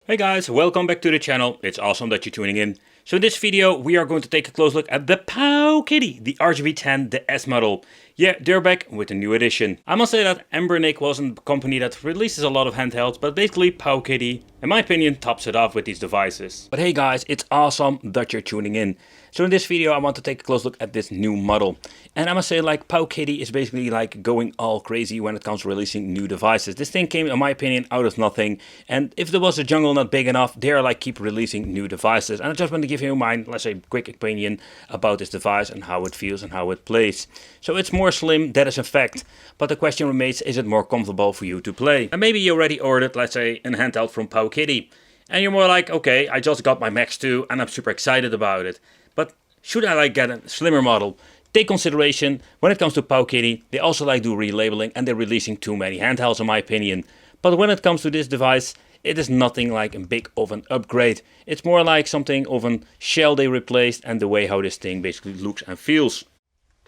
Hey guys, welcome back to the channel. It's awesome that you're tuning in. So in this video we are going to take a close look at the Powkiddy, the RGB10S model. Yeah, they're back with a new edition. I must say that Anbenic wasn't a company that releases a lot of handhelds, but basically Powkiddy, in my opinion, tops it off with these devices. But hey guys, it's awesome that you're tuning in. So in this video I want to take a close look at this new model. And I must say, like, Powkiddy is basically like going all crazy when it comes to releasing new devices. This thing came, in my opinion, out of nothing. And if there was a jungle not big enough, they're like keep releasing new devices. And I just want to give you my, let's say, quick opinion about this device and how it feels and how it plays. So it's more slim, that is a fact. But the question remains, is it more comfortable for you to play? And maybe you already ordered, let's say, a handheld from Powkiddy. And you're more like, okay, I just got my Max 2 and I'm super excited about it. But should I like get a slimmer model? Take consideration, when it comes to Powkiddy, they also like do relabeling and they're releasing too many handhelds in my opinion. But when it comes to this device, it is nothing like a big of an upgrade. It's more like something of a shell they replaced and the way how this thing basically looks and feels.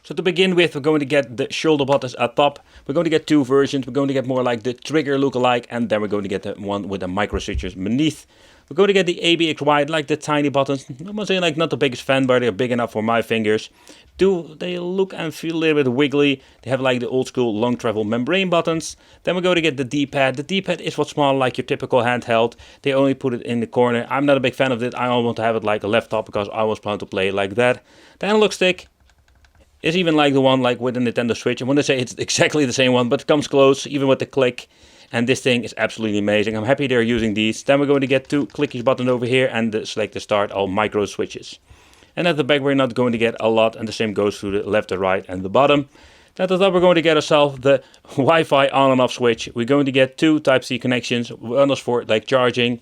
So to begin with, we're going to get the shoulder buttons at top. We're going to get two versions. We're going to get more like the trigger look-alike, and then we're going to get the one with the micro switches beneath. We're going to get the ABXY, like the tiny buttons. I must say, like, not the biggest fan, but they're big enough for my fingers. They look and feel a little bit wiggly. They have like the old school long travel membrane buttons. Then we're going to get the D-pad. The D-pad is what's small, like your typical handheld. They only put it in the corner. I'm not a big fan of it. I want to have it like a laptop because I was planning to play it like that. The analog stick is even like the one like with the Nintendo Switch. I want to say it's exactly the same one, but it comes close, even with the click. And this thing is absolutely amazing. I'm happy they're using these. Then we're going to get two clickies buttons over here and the select to start, all micro switches. And at the back we're not going to get a lot, and the same goes to the left, the right and the bottom. At the top we're going to get ourselves the Wi-Fi on and off switch. We're going to get two Type-C connections, one is for like charging.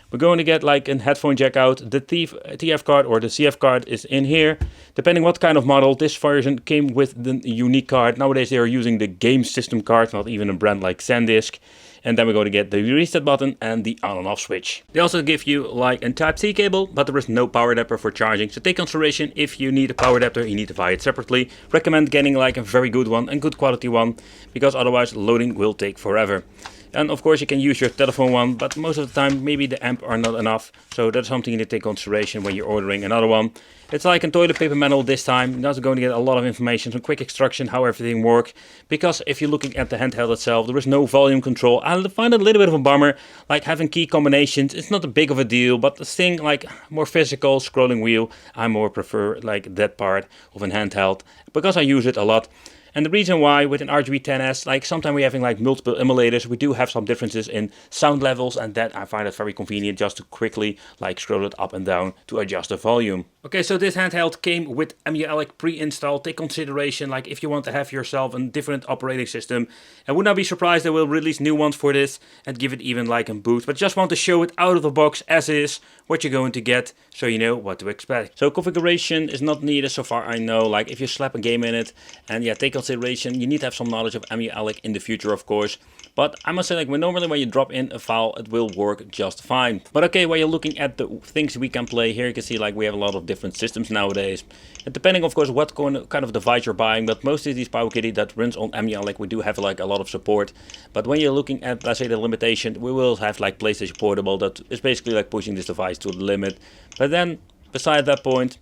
We're going to get like a headphone jack out. The TF card or the CF card is in here. Depending what kind of model, this version came with the unique card. Nowadays they are using the game system card, not even a brand like SanDisk. And then we're going to get the reset button and the on and off switch. They also give you like a Type-C cable, but there is no power adapter for charging. So take consideration, if you need a power adapter, you need to buy it separately. Recommend getting like a very good one and good quality one, because otherwise loading will take forever. And of course you can use your telephone one, but most of the time maybe the amp are not enough. So that's something you need to take consideration when you're ordering another one. It's like a toilet paper manual this time. You're not going to get a lot of information, some quick instruction how everything works. Because if you're looking at the handheld itself, there is no volume control. I find it a little bit of a bummer, like having key combinations. It's not a big of a deal, but the thing like more physical scrolling wheel, I more prefer like that part of a handheld because I use it a lot. And the reason why with an RGB10S, like sometimes we're having like multiple emulators, we do have some differences in sound levels, and that I find it very convenient just to quickly like scroll it up and down to adjust the volume. Okay, so this handheld came with Anbenic pre-installed. Take consideration, like if you want to have yourself a different operating system, I would not be surprised they will release new ones for this and give it even like a boost, but just want to show it out of the box as is, what you're going to get, so you know what to expect. So configuration is not needed so far I know, like if you slap a game in it, and yeah, take consideration, you need to have some knowledge of Anbenic in the future of course. But I must say, like, normally when you drop in a file, it will work just fine. But okay, while you're looking at the things we can play, here you can see like we have a lot of different systems nowadays. And depending of course what kind of device you're buying, but most of these Powkiddy that runs on Anbenic, we do have like a lot of support. But when you're looking at, let's say, the limitation, we will have like PlayStation Portable that is basically like pushing this device to the limit. But then, beside that point,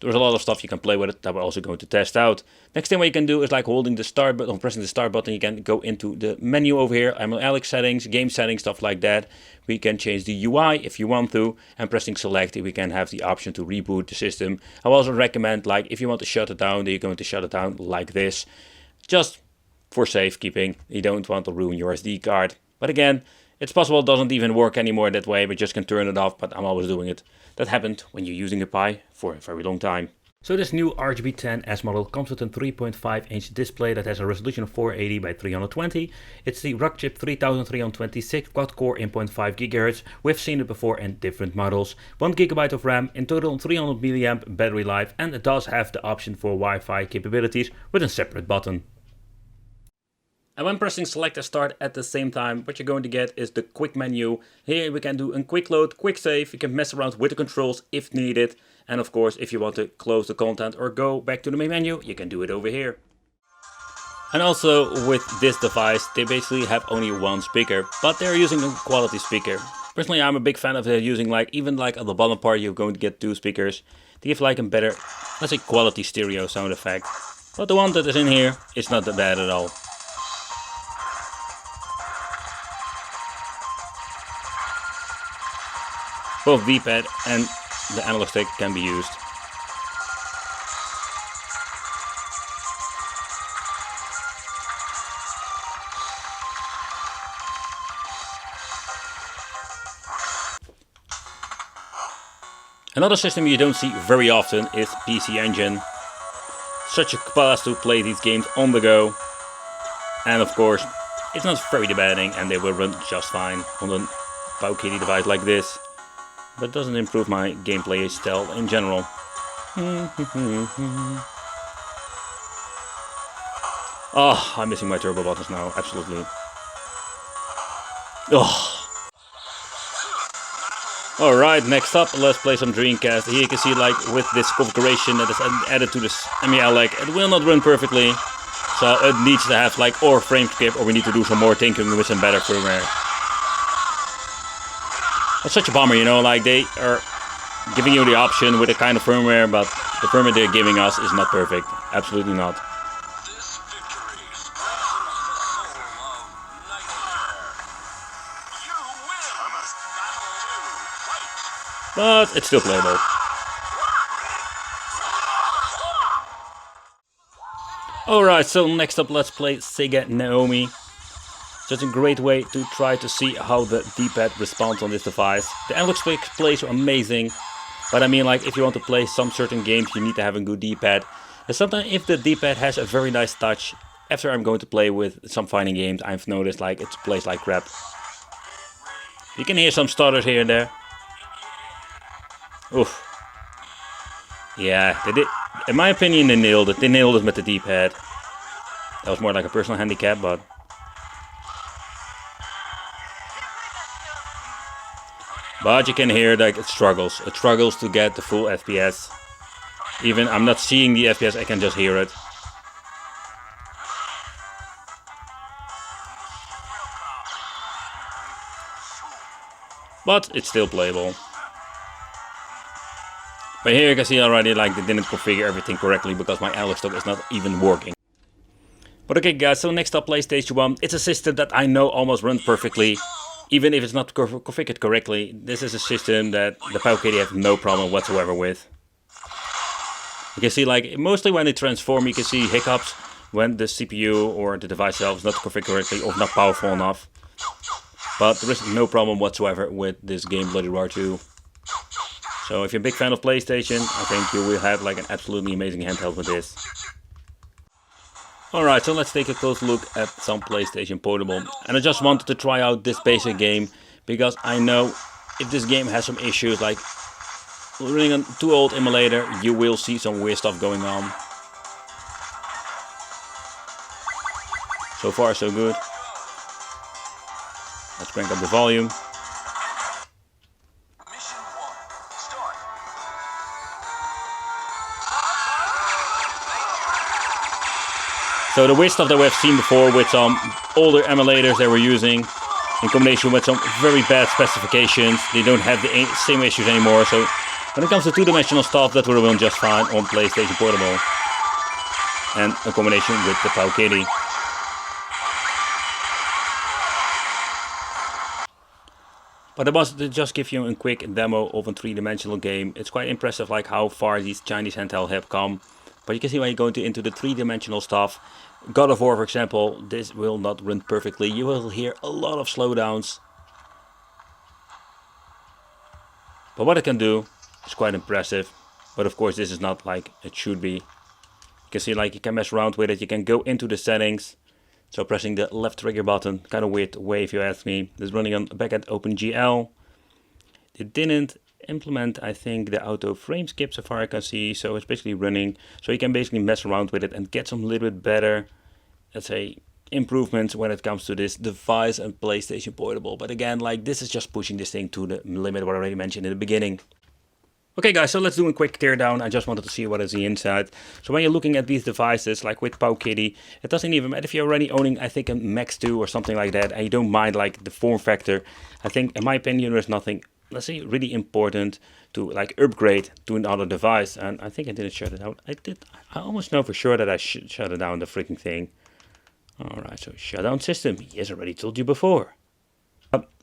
there's a lot of stuff you can play with it that we're also going to test out. Next thing what you can do is like holding the start button, pressing the start button, you can go into the menu over here, Anbenic settings, game settings, stuff like that. We can change the UI if you want to, and pressing select, we can have the option to reboot the system. I also recommend, like, if you want to shut it down, then you're going to shut it down like this. Just for safekeeping, you don't want to ruin your SD card. But again, it's possible it doesn't even work anymore that way, we just can turn it off, but I'm always doing it. That happened when you're using a Pi for a very long time. So this new RGB10S model comes with a 3.5-inch display that has a resolution of 480 by 320. It's the Rockchip 3326 quad-core 8.5 GHz. We've seen it before in different models. 1 GB of RAM, in total 300 mAh battery life, and it does have the option for Wi-Fi capabilities with a separate button. And when pressing select and start at the same time, what you're going to get is the quick menu. Here we can do a quick load, quick save, you can mess around with the controls if needed. And of course, if you want to close the content or go back to the main menu, you can do it over here. And also with this device, they basically have only one speaker, but they're using a quality speaker. Personally, I'm a big fan of using even at the bottom part, you're going to get two speakers to give like a better, let's say, quality stereo sound effect. But the one that is in here is not that bad at all. Both D-pad and the analog stick can be used. Another system you don't see very often is PC Engine. Such a blast to play these games on the go. And of course, it's not very demanding and they will run just fine on a Powkiddy device like this. But it doesn't improve my gameplay style in general. Oh, I'm missing my turbo buttons now, absolutely. Oh. Alright, next up, let's play some Dreamcast. Here you can see with this configuration that is added to this MEL, it will not run perfectly. So it needs to have or frame skip, or we need to do some more tinkering with some better firmware. It's such a bummer, they are giving you the option with a kind of firmware, but the firmware they're giving us is not perfect. Absolutely not. But it's still playable. Alright, so next up let's play Sega Naomi. Such a great way to try to see how the D-pad responds on this device. The analog stick plays amazing, but I mean if you want to play some certain games you need to have a good D-pad. And sometimes if the D-pad has a very nice touch, after I'm going to play with some fighting games I've noticed it plays like crap. You can hear some stutters here and there. Oof. Yeah, they did. In my opinion, they nailed it. They nailed it with the D-pad. That was more like a personal handicap, but... But you can hear it struggles. It struggles to get the full FPS. Even I'm not seeing the FPS, I can just hear it. But it's still playable. But here you can see already they didn't configure everything correctly because my analog stick is not even working. But okay guys, so next up PlayStation 1. It's a system that I know almost runs perfectly. Even if it's not configured correctly, this is a system that the Powkiddy have no problem whatsoever with. You can see mostly when they transform you can see hiccups when the CPU or the device itself is not configured correctly or not powerful enough. But there is no problem whatsoever with this game Bloody Roar 2. So if you're a big fan of PlayStation, I think you will have an absolutely amazing handheld with this. Alright, so let's take a close look at some PlayStation Portable. And I just wanted to try out this basic game, because I know if this game has some issues, running a too old emulator, you will see some weird stuff going on. So far so good. Let's crank up the volume. So the weird stuff that we have seen before with some older emulators they were using in combination with some very bad specifications, they don't have the same issues anymore. So when it comes to two-dimensional stuff, that will run just fine on PlayStation Portable. And a combination with the Powkiddy. But I wanted to just give you a quick demo of a three-dimensional game. It's quite impressive how far these Chinese handheld have come. But you can see when you go into the three-dimensional stuff, God of War for example, this will not run perfectly. You will hear a lot of slowdowns. But what it can do is quite impressive. But of course this is not like it should be. You can see you can mess around with it. You can go into the settings. So pressing the left trigger button, kind of weird way if you ask me. This is running on backend OpenGL. It didn't implement, I think, the auto frame skip so far I can see, so it's basically running. So you can basically mess around with it and get some little bit better, let's say, improvements when it comes to this device and PlayStation Portable. But again, this is just pushing this thing to the limit what I already mentioned in the beginning. Okay guys, so let's do a quick teardown. I just wanted to see what is the inside. So when you're looking at these devices, like with Powkiddy, it doesn't even matter if you're already owning, I think, a Max 2 or something like that, and you don't mind like the form factor. I think, in my opinion, there's nothing, let's say, really important to like upgrade to another device. And I think I didn't shut it out. I did. I almost know for sure that I should shut it down, the freaking thing. Alright, so shutdown system. Yes, I already told you before.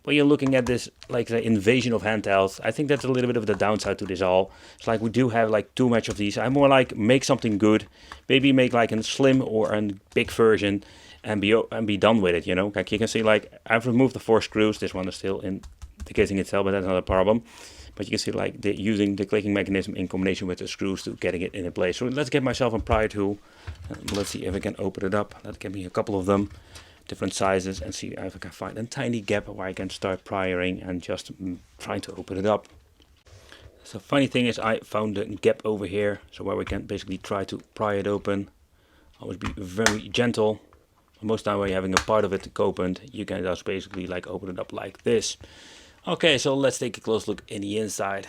When you're looking at this, like the invasion of handhelds, I think that's a little bit of the downside to this all. It's like we do have like too much of these. I more like make something good, maybe make like a slim or a big version, and be done with it. You know, like you can see, like I've removed the 4 screws. This one is still in the casing itself, but that's not a problem. But you can see like using the clicking mechanism in combination with the screws to getting it in place. So let's get myself a pry tool. Let's see if I can open it up. That can be a couple of them. Different sizes, and see if I can find a tiny gap where I can start prying and just trying to open it up. So funny thing is, I found a gap over here, so where we can basically try to pry it open. Always be very gentle. Most time when you're having a part of it opened, you can just basically like open it up like this. Okay, so let's take a close look in the inside.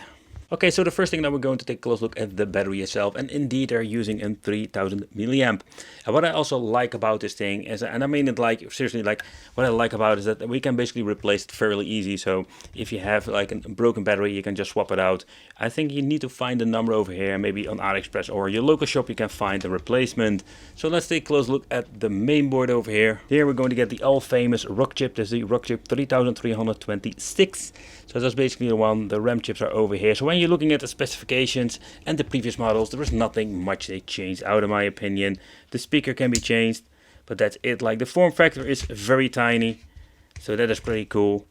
Okay, so the first thing that we're going to take a close look at the battery itself, and indeed they're using a 3000 milliamp. And what I also like about this thing is, and I mean it like seriously, like what I like about it is that we can basically replace it fairly easy. So if you have like a broken battery, you can just swap it out. I think you need to find the number over here, maybe on AliExpress or your local shop you can find a replacement. So let's take a close look at the main board over here. Here we're going to get the all famous rock chip. This is the rock chip 3326. So that's basically the one. The RAM chips are over here. So when you're looking at the specifications and the previous models, there was nothing much they changed out in my opinion. The speaker can be changed, but that's it. Like the form factor is very tiny, so that is pretty cool.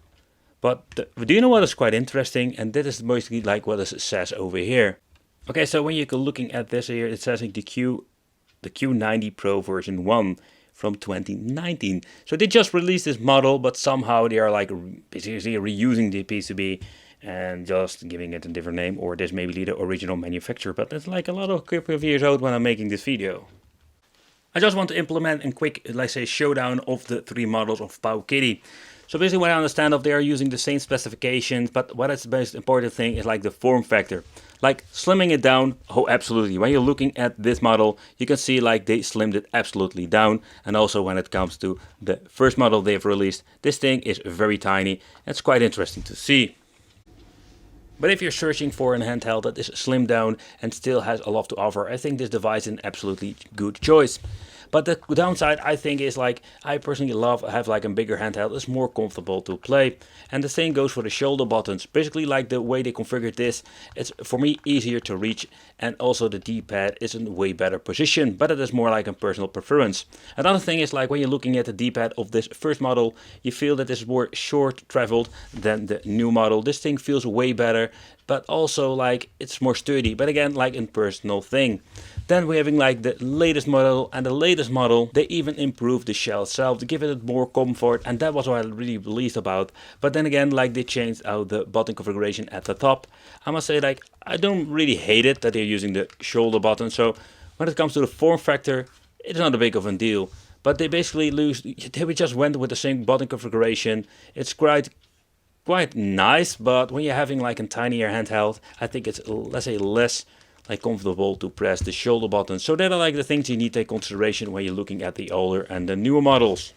But do you know what is quite interesting? And that is basically like what it says over here. Okay, so when you're looking at this here, it says like the Q90 Pro version 1 from 2019. So they just released this model, but somehow they are like basically reusing the PCB and just giving it a different name, or this may be the original manufacturer, but it's like a lot of couple of years old when I'm making this video. I just want to implement a quick, let's say, showdown of the 3 models of Powkiddy. So basically what I understand of, they are using the same specifications, but what is the most important thing is like the form factor. Like slimming it down, oh absolutely. When you're looking at this model, you can see like they slimmed it absolutely down. And also when it comes to the first model they've released, this thing is very tiny. It's quite interesting to see. But if you're searching for a handheld that is slimmed down and still has a lot to offer, I think this device is an absolutely good choice. But the downside, I think, is like I personally have like a bigger handheld. It's more comfortable to play. And the same goes for the shoulder buttons. Basically, like the way they configured this, it's for me easier to reach. And also the D-pad is in a way better position, but it is more like a personal preference. Another thing is like when you're looking at the D-pad of this first model, you feel that this is more short traveled than the new model. This thing feels way better, but also like it's more sturdy, but again, like a personal thing. Then we're having like the latest model, and the latest model, they even improved the shell itself to give it more comfort, and that was what I really pleased about. But then again, like they changed out the button configuration at the top. I must say, like I don't really hate it that they're using the shoulder button. So when it comes to the form factor, it's not a big of a deal. But they basically they just went with the same button configuration. It's quite nice, but when you're having like a tinier handheld, I think it's, let's say, less like comfortable to press the shoulder button. So that are like the things you need to take consideration when you're looking at the older and the newer models.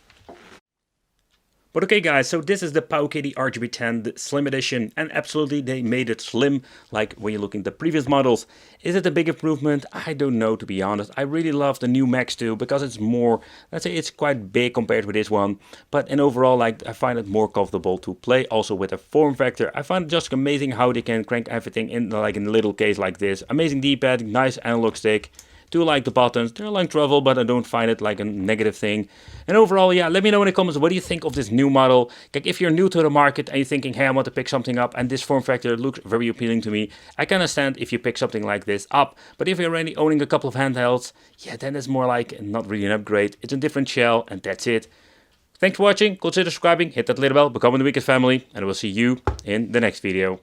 But okay guys, so this is the Powkiddy RGB10, the Slim Edition, and absolutely they made it slim, like when you're looking at the previous models. Is it a big improvement? I don't know, to be honest. I really love the new Max 2 because it's more, let's say it's quite big compared with this one. But in overall, like I find it more comfortable to play. Also with a form factor, I find it just amazing how they can crank everything in like in a little case like this. Amazing D-pad, nice analog stick. Do like the buttons, they're like trouble, but I don't find it like a negative thing. And overall, yeah, let me know in the comments, what do you think of this new model? Like if you're new to the market and you're thinking, hey, I want to pick something up and this form factor looks very appealing to me, I can understand if you pick something like this up. But if you're already owning a couple of handhelds, yeah, then it's more like not really an upgrade. It's a different shell and that's it. Thanks for watching, consider subscribing, hit that little bell, become the Weekend family, and I will see you in the next video.